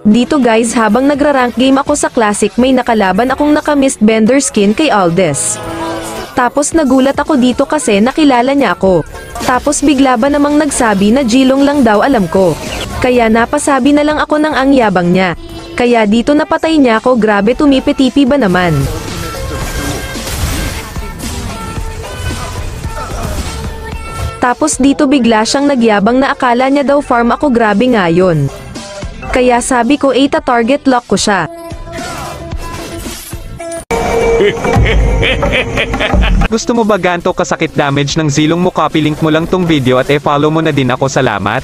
Dito guys, habang nagra-rank game ako sa Classic, may nakalaban akong naka-mist bender skin kay Aldes. Tapos nagulat ako dito kasi nakilala niya ako. Tapos bigla ba namang nagsabi na Jilong lang daw alam ko. Kaya napasabi na lang ako ng ang yabang niya. Kaya dito napatay niya ako, grabe, tumipi-tipi ba naman. Tapos dito bigla siyang nagyabang na akala niya daw farm ako, grabe nga yun. Kaya sabi ko target lock ko siya. Gusto mo ba ganto kasakit damage ng Zilong mo? Copy link mo lang tong video at follow mo na din ako, salamat.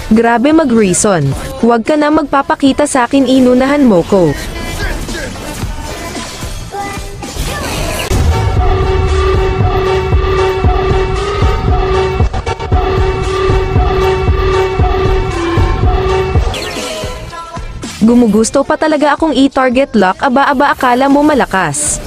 Grabe mag-reason. Huwag ka na magpapakita sa akin, inunahan mo ko. Gumugusto pa talaga akong i-target lock, aba-aba akala mo malakas.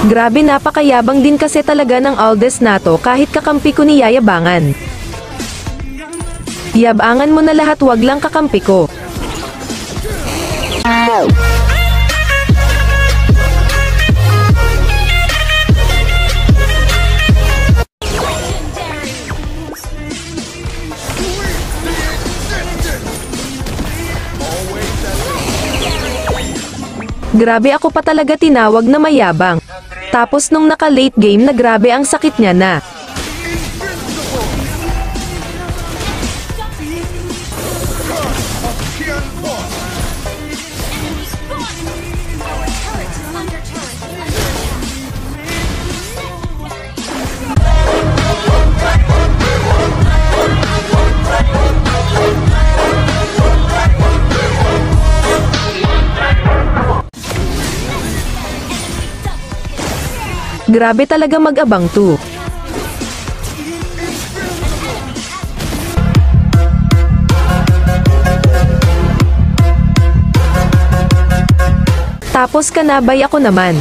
Grabe, napakayabang din kasi talaga ng Aldes na to, kahit kakampi ko ni yayabangan. Yabangan mo na lahat, wag lang kakampi ko. Grabe, ako pa talaga tinawag na mayabang. Tapos nung naka-late game na, grabe ang sakit niya na. Grabe talaga mag-abang to. Tapos kanabay ako naman.